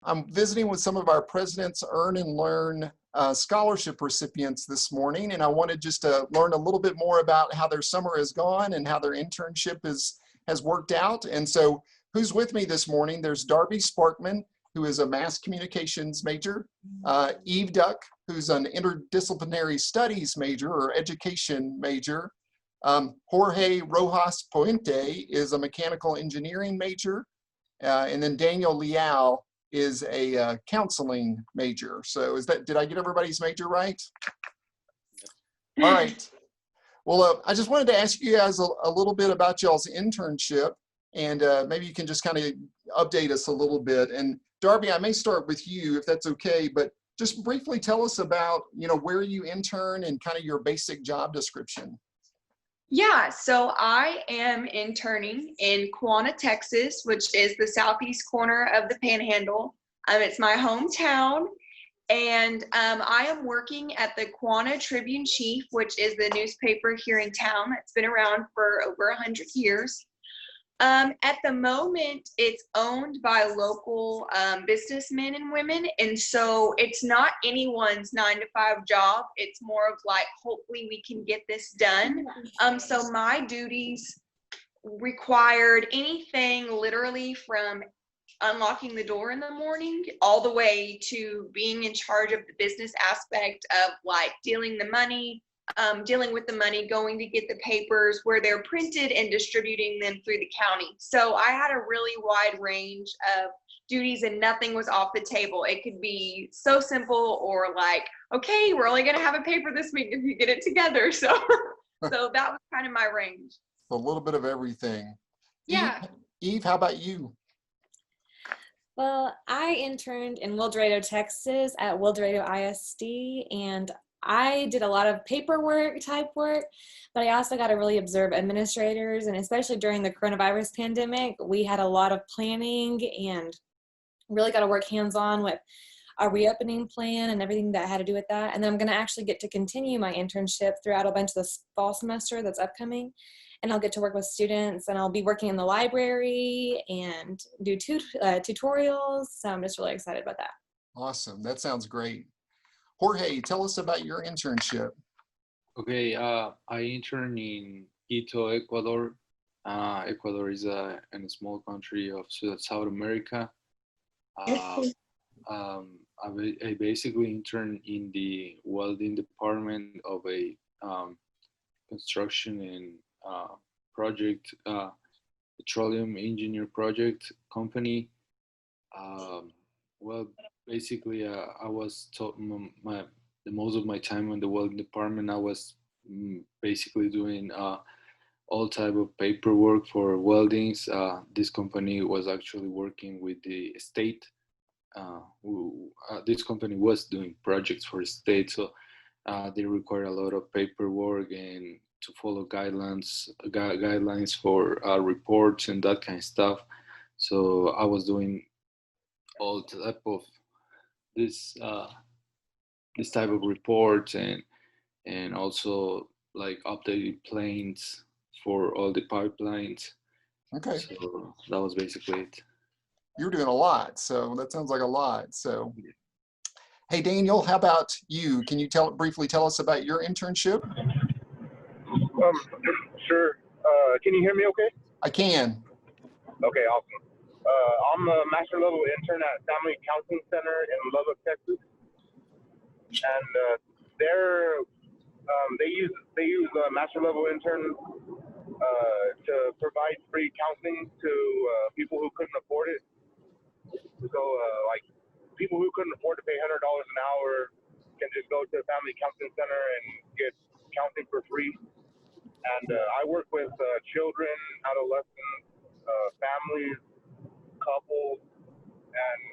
I'm visiting with some of our President's Earn and Learn scholarship recipients this morning, and I wanted just to learn a little bit more about how their summer has gone and how their internship has worked out. And so who's with me this morning? There's Darby Sparkman, who is a mass communications major, Eve Duck, who's an interdisciplinary studies major or education major. Jorge Rojas Puente is a mechanical engineering major. And then Daniel Liao is a counseling major. So did I get everybody's major right? All right. Well, I just wanted to ask you guys a little bit about y'all's internship, and maybe you can just kind of update us a little bit. And Darby, I may start with you if that's okay, but just briefly tell us about, where you intern and kind of your basic job description. Yeah, so I am interning in Quanah, Texas, which is the southeast corner of the Panhandle. It's my hometown, and I am working at the Quanah Tribune-Chief, which is the newspaper here in town. It's been around for over 100 years. At the moment, it's owned by local businessmen and women, and so it's not anyone's 9-to-5 job. It's more of like, hopefully we can get this done. So my duties required anything literally from unlocking the door in the morning all the way to being in charge of the business aspect of like dealing with the money, going to get the papers where they're printed and distributing them through the county. So I had a really wide range of duties and nothing was off the table. It could be so simple or like, okay, we're only gonna have a paper this week if you get it together. So so that was kind of my range. A little bit of everything. Yeah. Eve, how about you? Well, I interned in Wilderrado, Texas at Wilderrado ISD, and I did a lot of paperwork type work, but I also got to really observe administrators, and especially during the coronavirus pandemic, we had a lot of planning and really got to work hands-on with our reopening plan and everything that had to do with that. And then I'm going to actually get to continue my internship throughout a bunch of the fall semester that's upcoming, and I'll get to work with students, and I'll be working in the library and do tutorials. So I'm just really excited about that. Awesome. That sounds great. Jorge, tell us about your internship. Okay, I interned in Quito, Ecuador. Ecuador is a small country of South America. I basically interned in the welding department of a construction and project, petroleum engineer project company. Well, basically, I was taught the most of my time in the welding department. I was basically doing all type of paperwork for weldings. This company was actually working with the state. This company was doing projects for the state, so they require a lot of paperwork and to follow guidelines for reports and that kind of stuff. So I was doing all type of this type of reports and also like updated plans for all the pipelines. Okay. So that was basically it. You're doing a lot, so that sounds like a lot. So, hey Daniel, how about you? Can you briefly tell us about your internship? Sure. Can you hear me okay? I can. Okay, awesome. I'm a master level intern at Family Counseling Center in Lubbock, Texas, and they use master level interns to provide free counseling to people who couldn't afford it. So like people who couldn't afford to pay $100 an hour can just go to the Family Counseling Center and get counseling for free. And I work with children, adolescents, families, couples, and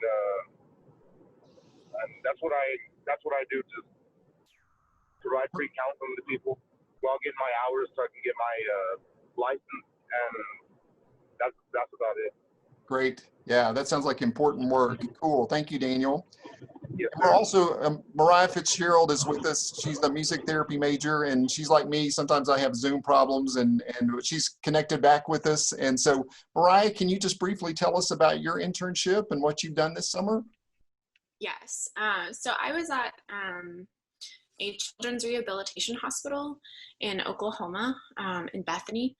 that's what I do, to provide free counseling to people while getting my hours so I can get my license, and that's about it. Great. Yeah, that sounds like important work. Cool. Thank you, Daniel. Yes, We're also, Mariah Fitzgerald is with us. She's the music therapy major, and she's like me. Sometimes I have Zoom problems, and she's connected back with us. And so, Mariah, can you just briefly tell us about your internship and what you've done this summer? Yes. So I was at a children's rehabilitation hospital in Oklahoma, in Bethany.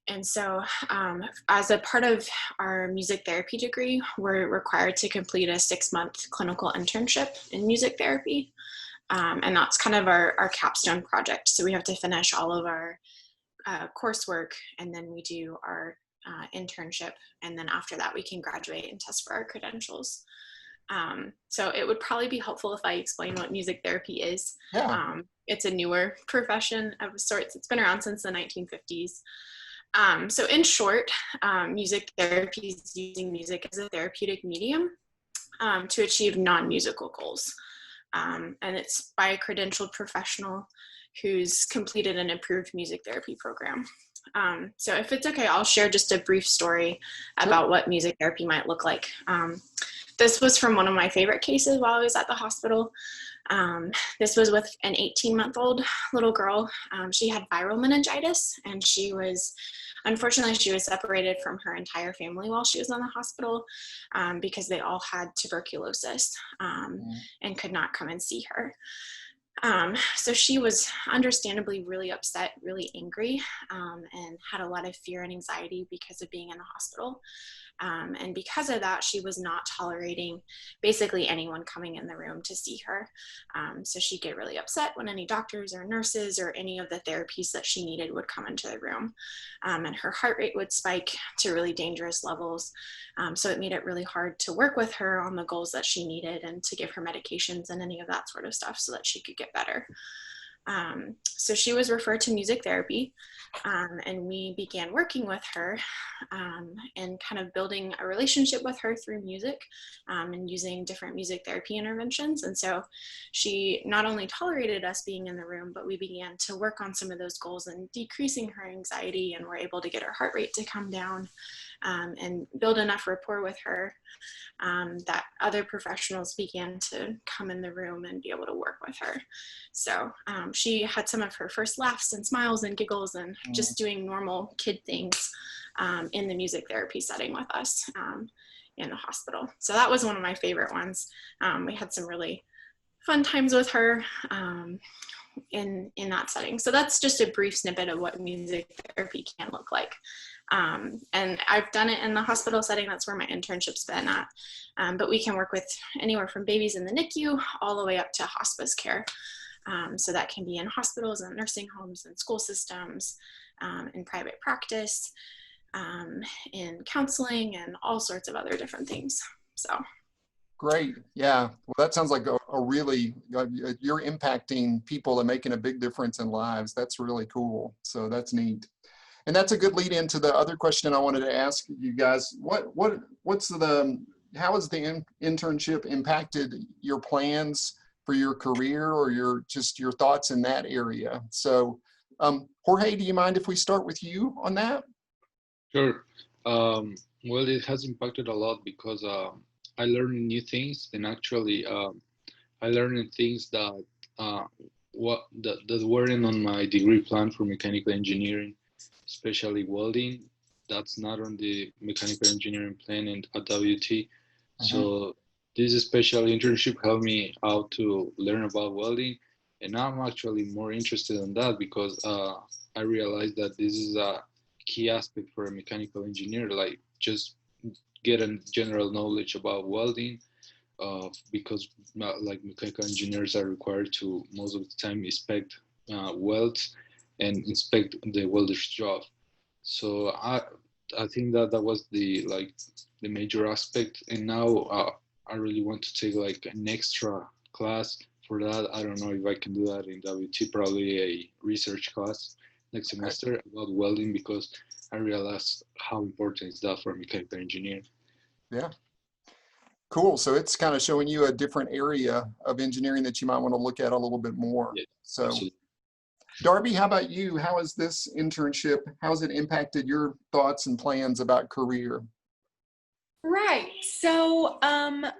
And so as a part of our music therapy degree, we're required to complete a 6-month clinical internship in music therapy. And that's kind of our capstone project. So we have to finish all of our coursework, and then we do our internship. And then after that, we can graduate and test for our credentials. So it would probably be helpful if I explain what music therapy is. Yeah. It's a newer profession of sorts. It's been around since the 1950s. So in short, music therapy is using music as a therapeutic medium to achieve non-musical goals. And it's by a credentialed professional who's completed an approved music therapy program. So if it's okay, I'll share just a brief story about what music therapy might look like. This was from one of my favorite cases while I was at the hospital. This was with an 18-month-old little girl. She had viral meningitis, and unfortunately, she was separated from her entire family while she was in the hospital because they all had tuberculosis and could not come and see her. So she was understandably really upset, really angry, and had a lot of fear and anxiety because of being in the hospital. And because of that, she was not tolerating basically anyone coming in the room to see her. So she'd get really upset when any doctors or nurses or any of the therapies that she needed would come into the room. And her heart rate would spike to really dangerous levels. So it made it really hard to work with her on the goals that she needed and to give her medications and any of that sort of stuff so that she could get better. So she was referred to music therapy, and we began working with her and kind of building a relationship with her through music and using different music therapy interventions. And so she not only tolerated us being in the room, but we began to work on some of those goals and decreasing her anxiety, and were able to get her heart rate to come down and build enough rapport with her that other professionals began to come in the room and be able to work with her. So she had some of her first laughs and smiles and giggles and just doing normal kid things in the music therapy setting with us in the hospital. So that was one of my favorite ones. We had some really fun times with her in that setting. So that's just a brief snippet of what music therapy can look like. And I've done it in the hospital setting. That's where my internship's been at. But we can work with anywhere from babies in the NICU all the way up to hospice care. So that can be in hospitals and nursing homes and school systems, in private practice, in counseling, and all sorts of other different things. So. Great. Yeah. Well, that sounds like a really, you're impacting people and making a big difference in lives. That's really cool. So that's neat. And that's a good lead into the other question I wanted to ask you guys. How has the internship impacted your plans for your career, or your thoughts in that area? So Jorge, do you mind if we start with you on that? Sure. Well, it has impacted a lot because I learned new things, and actually I learned things that weren't on my degree plan for mechanical engineering, especially welding. That's not on the mechanical engineering plan at WT. So this special internship helped me out to learn about welding, and I'm actually more interested in that because I realized that this is a key aspect for a mechanical engineer, like just get a general knowledge about welding, because like mechanical engineers are required to most of the time inspect welds and inspect the welder's job. So I think that was the major aspect, and now I really want to take like an extra class for that. I don't know if I can do that in WT, probably a research class next semester about welding, because I realized how important is that for a mechanical engineer. Yeah. Cool. So it's kind of showing you a different area of engineering that you might want to look at a little bit more. Yeah, so absolutely. Darby, how about you? How has this internship, how has it impacted your thoughts and plans about career? Right. So I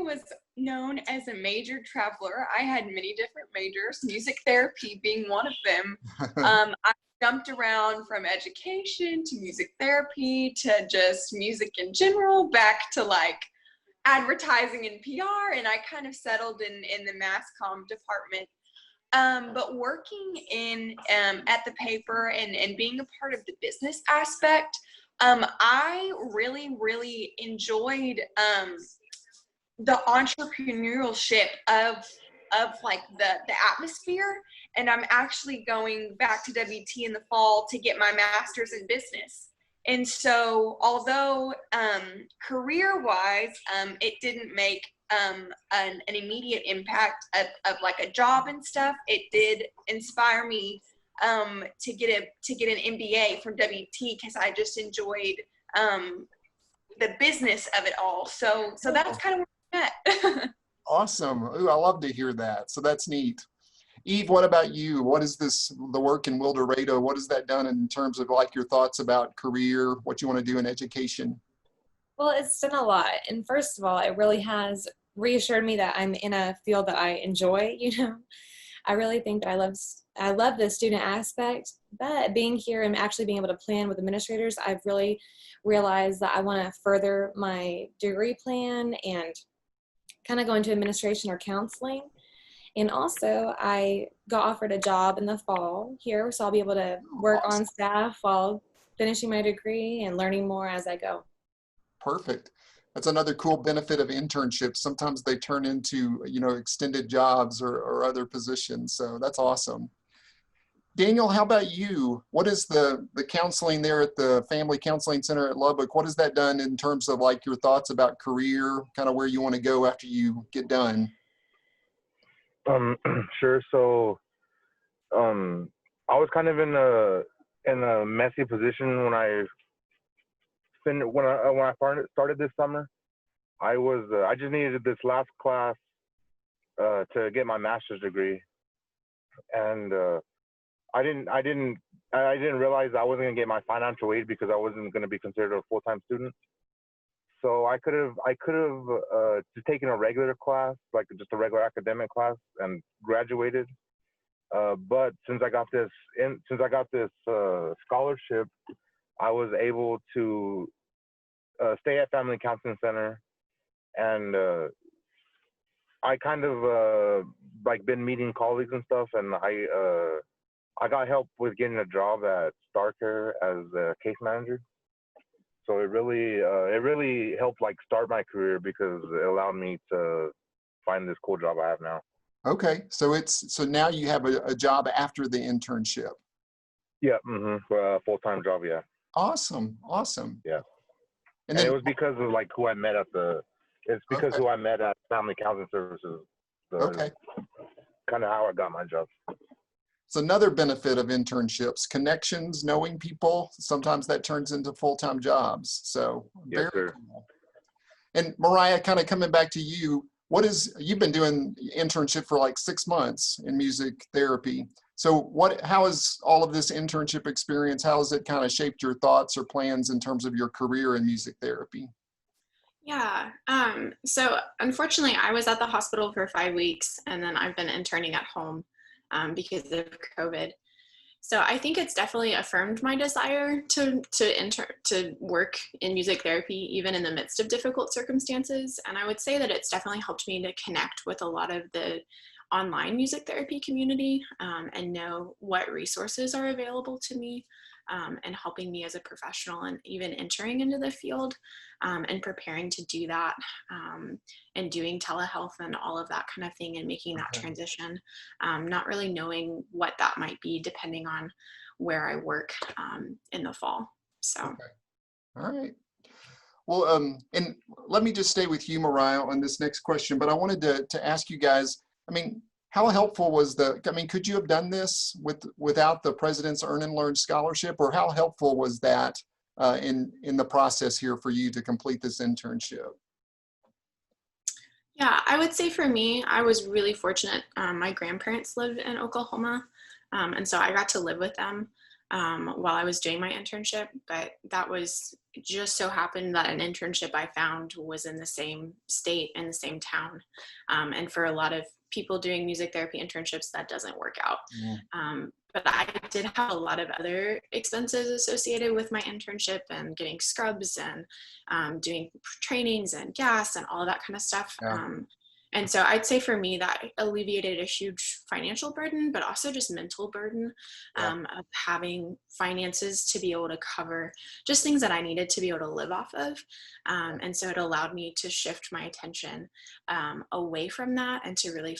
was known as a major traveler. I had many different majors, music therapy being one of them. I jumped around from education to music therapy to just music in general, back to like advertising and PR, and I kind of settled in the mass comm department. But working in at the paper and being a part of the business aspect, I really enjoyed the entrepreneurship of like the atmosphere. And I'm actually going back to WT in the fall to get my master's in business. And so although career-wise, it didn't make an immediate impact of like a job and stuff, it did inspire me to get an MBA from WT, because I just enjoyed the business of it all. So that's kind of where we met. Awesome. Ooh, I love to hear that. So that's neat. Eve, what about you? What is the work in Wilderrado? What has that done in terms of like your thoughts about career, what you want to do in education? Well, it's done a lot. And first of all, it really has reassured me that I'm in a field that I enjoy, you know. I really think that I love the student aspect, but being here and actually being able to plan with administrators, I've really realized that I want to further my degree plan and kind of go into administration or counseling. And also, I got offered a job in the fall here, so I'll be able to work on staff while finishing my degree and learning more as I go. Perfect. That's another cool benefit of internships. Sometimes they turn into, you know, extended jobs or other positions. So that's awesome. Daniel, how about you? What is the counseling there at the Family Counseling Center at Lubbock? What has that done in terms of like your thoughts about career, kind of where you want to go after you get done? Sure. So, I was kind of in a messy position when I started this summer. I just needed this last class to get my master's degree, and I didn't realize I wasn't gonna get my financial aid because I wasn't gonna be considered a full-time student. So I could have just taken a regular class, like just a regular academic class, and graduated. But since I got this scholarship, I was able to stay at Family Counseling Center, and I kind of like been meeting colleagues and stuff, and I got help with getting a job at Starcare as a case manager. So it really helped like start my career because it allowed me to find this cool job I have now. Okay, so now you have a job after the internship. Yeah, full-time job, yeah. Awesome. Yeah. And it was because of like who I met at who I met at Family Counseling Services. Okay. Kind of how I got my job. It's another benefit of internships, connections, knowing people. Sometimes that turns into full-time jobs. So Yes, very sir. cool. And Mariah, kind of coming back to you, you've been doing internship for like 6 months in music therapy. So how has all of this internship experience, how has it kind of shaped your thoughts or plans in terms of your career in music therapy? Yeah. So unfortunately, I was at the hospital for 5 weeks, and then I've been interning at home because of COVID. So I think it's definitely affirmed my desire to work in music therapy, even in the midst of difficult circumstances. And I would say that it's definitely helped me to connect with a lot of the online music therapy community and know what resources are available to me and helping me as a professional and even entering into the field and preparing to do that and doing telehealth and all of that kind of thing and making that transition, not really knowing what that might be depending on where I work in the fall. So. Okay. All right. Well, and let me just stay with you, Mariah, on this next question, but I wanted to ask you guys, I mean, how helpful was could you have done this without the President's Earn and Learn Scholarship, or how helpful was that in the process here for you to complete this internship? Yeah, I would say for me, I was really fortunate. My grandparents live in Oklahoma, and so I got to live with them while I was doing my internship, but that was just so happened that an internship I found was in the same state in the same town. And for a lot of people doing music therapy internships, that doesn't work out. but I did have a lot of other expenses associated with my internship and getting scrubs and doing trainings and gas and all of that kind of stuff. Yeah. And so I'd say for me that alleviated a huge financial burden, but also just mental burden of having finances to be able to cover just things that I needed to be able to live off of. And so it allowed me to shift my attention away from that and to really